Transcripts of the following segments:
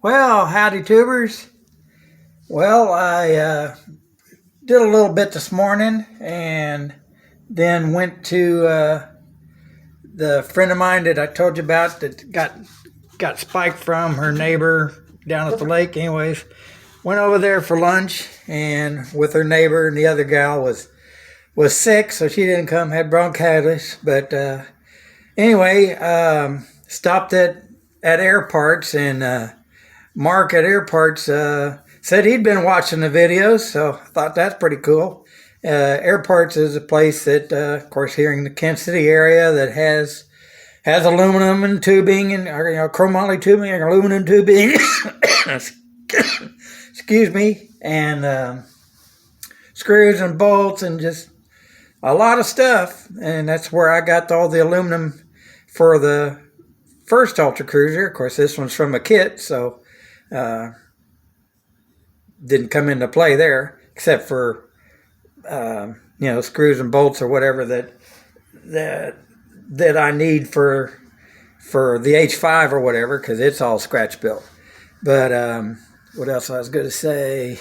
Well, howdy tubers. Well, I did a little bit this morning and then went to the friend of mine that I told you about that got spiked from her neighbor down at the lake. Anyways, went over there for lunch and with her neighbor, and the other gal was sick, so she didn't come, had bronchitis. But anyway, stopped at Air Parts, and Mark at Air Parts said he'd been watching the videos, so I thought that's pretty cool. Air Parts is a place that, of course, here in the Kansas City area that has aluminum and tubing and chromoly tubing and aluminum tubing. Excuse me, and screws and bolts and just a lot of stuff. And that's where I got all the aluminum for the first Ultra Cruiser. Of course, this one's from a kit, so didn't come into play there, except for screws and bolts or whatever that I need for the H5 or whatever, because it's all scratch built. But what else I was going to say?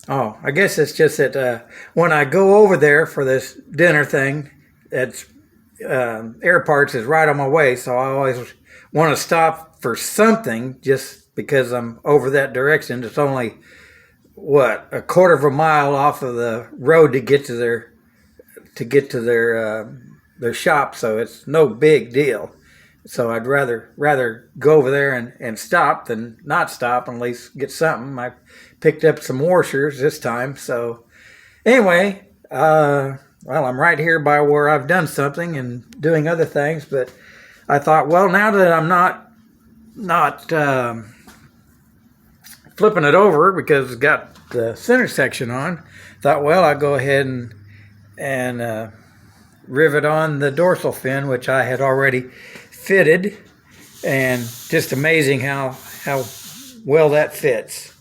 Oh, I guess it's just that when I go over there for this dinner thing, it's Air Parts is right on my way, so I always want to stop for something just because I'm over that direction. It's only a quarter of a mile off of the road to get to their shop, so it's no big deal. So I'd rather go over there and stop than not stop, and at least get something. I picked up some washers this time. So anyway, well, I'm right here by where I've done something and doing other things, but I thought, well, now that I'm not flipping it over because it's got the center section on, thought, well, I'll go ahead and rivet on the dorsal fin, which I had already fitted, and just amazing how well that fits.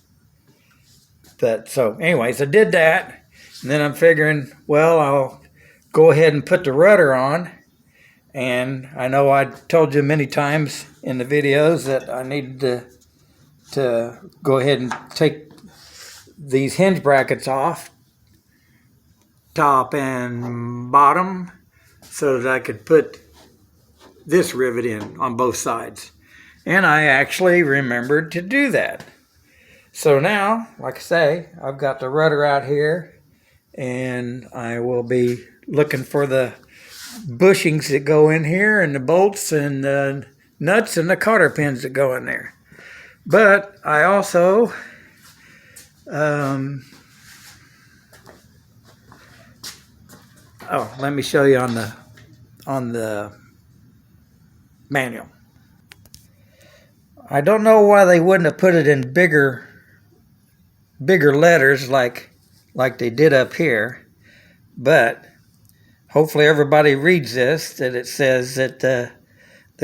So anyways, I did that, and then I'm figuring, well, I'll go ahead and put the rudder on. And I know I told you many times in the videos that I needed to go ahead and take these hinge brackets off, top and bottom, so that I could put this rivet in on both sides. And I actually remembered to do that. So now, like I say, I've got the rudder out here, and I will be looking for the bushings that go in here, and the bolts and the nuts and the cotter pins that go in there. But I also let me show you on the manual. I don't know why they wouldn't have put it in bigger letters like they did up here, but hopefully everybody reads this, that it says that the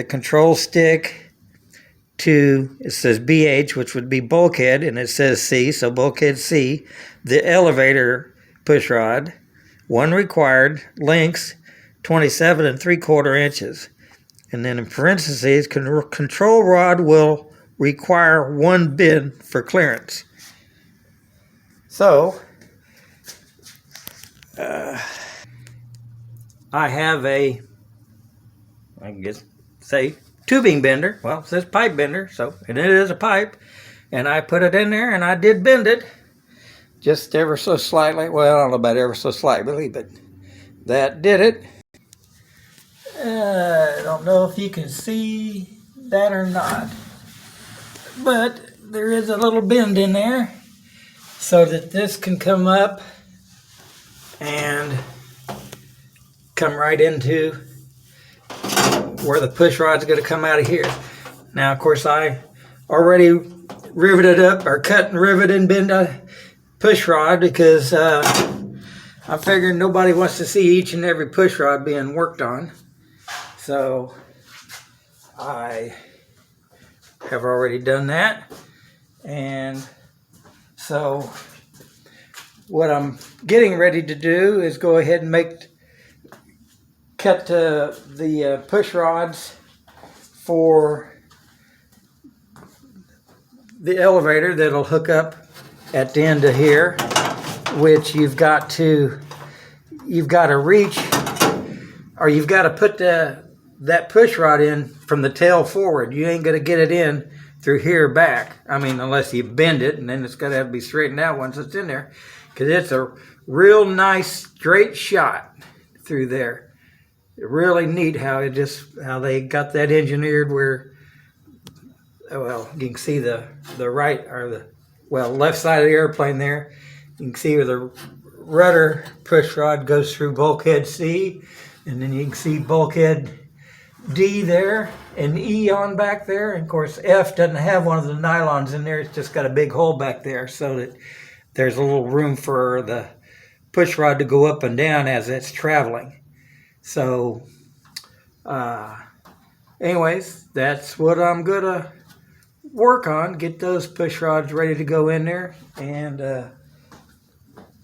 control stick it says BH, which would be bulkhead, and it says C, so bulkhead C, the elevator push rod, one required, lengths 27 3/4 inches. And then in parentheses, control rod will require one bin for clearance. So, I have I guess, tubing bender. Well, it says pipe bender, and it is a pipe. And I put it in there, and I did bend it just ever so slightly. Well, I don't know about ever so slightly, but that did it. I don't know if you can see that or not, but there is a little bend in there so that this can come up and come right into where the push rod's going to come out of here. Now, of course, I already riveted up or cut and riveted and bent a push rod because I'm figuring nobody wants to see each and every push rod being worked on. So I have already done that. And so what I'm getting ready to do is go ahead and cut the push rods for the elevator that'll hook up at the end of here, which you've got to reach, or you've got to put that push rod in from the tail forward. You ain't gonna get it in through here back. I mean, unless you bend it, and then it's gonna have to be straightened out once it's in there, because it's a real nice straight shot through there. Really neat how they got that engineered where, well, you can see the right or the left side of the airplane there. You can see where the rudder push rod goes through bulkhead C, and then you can see bulkhead D there and E on back there. And of course, F doesn't have one of the nylons in there. It's just got a big hole back there so that there's a little room for the push rod to go up and down as it's traveling. So, anyways, that's what I'm gonna work on. Get those push rods ready to go in there. And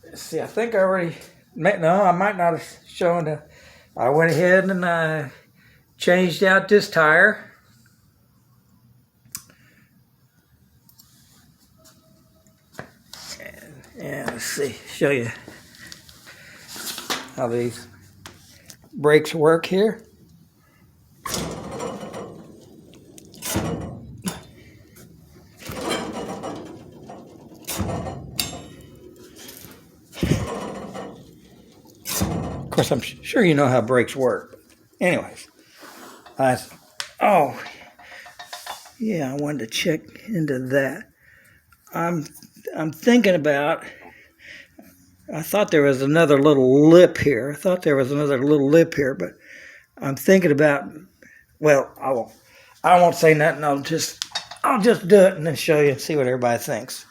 let's see, I think I already, no, I might not have shown the, I went ahead and I changed out this tire. And let's see, show you how these brakes work here. Of course, I'm sure you know how brakes work. Anyways, oh yeah, I wanted to check into that. I'm thinking about, I thought there was another little lip here. But I'm thinking about, well, I won't say nothing. I'll just do it and then show you and see what everybody thinks.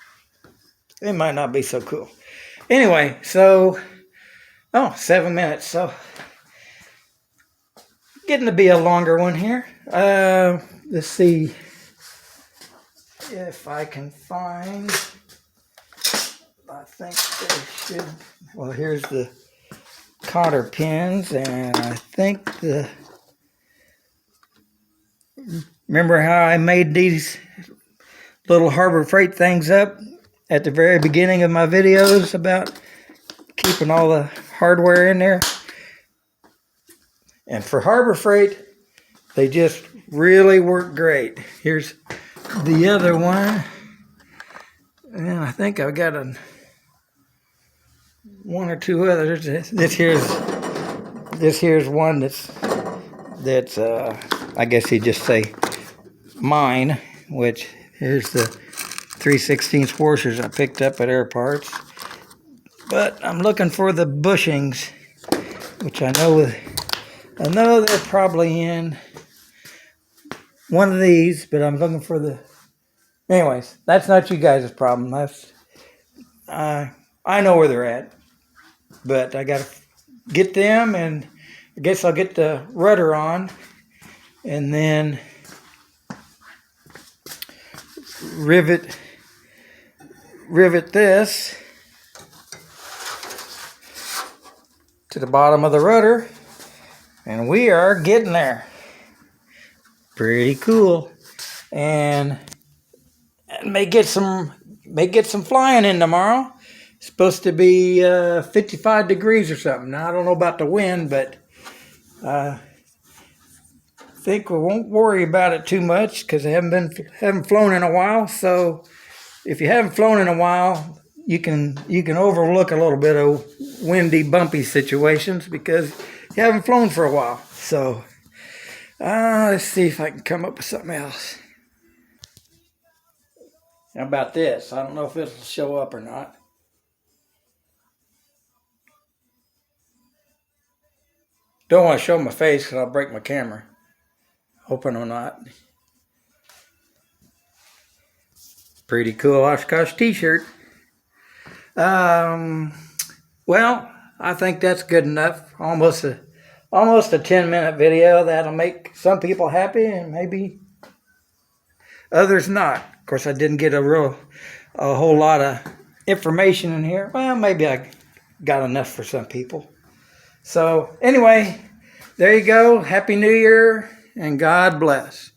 It might not be so cool. Anyway, so, 7 minutes. So, getting to be a longer one here. Let's see if I can find, I think there should, well, here's the cotter pins, and I think remember how I made these little Harbor Freight things up at the very beginning of my videos about keeping all the hardware in there? And for Harbor Freight, they just really work great. Here's the other one, and I think I've got one or two others. This here's one that's I guess you just say mine, which here's the 3/16 washers I picked up at Air Parts. But I'm looking for the bushings, which I know they're probably in one of these, but I'm looking for the, anyways, that's not you guys' problem. That's, I know where they're at, but I gotta get them, and I guess I'll get the rudder on, and then rivet this to the bottom of the rudder, and we are getting there. Pretty cool. And may get some flying in tomorrow. It's supposed to be 55 degrees or something. Now, I don't know about the wind, but I think we won't worry about it too much because I haven't flown in a while. So if you haven't flown in a while, you can overlook a little bit of windy, bumpy situations because you haven't flown for a while. So let's see if I can come up with something else. How about this? I don't know if it'll show up or not. Don't want to show my face because I'll break my camera. Hoping or not. Pretty cool Oshkosh t-shirt. Well, I think that's good enough. Almost a 10-minute video that'll make some people happy and maybe others not. Of course, I didn't get a whole lot of information in here. Well, maybe I got enough for some people. So anyway, there you go. Happy New Year and God bless.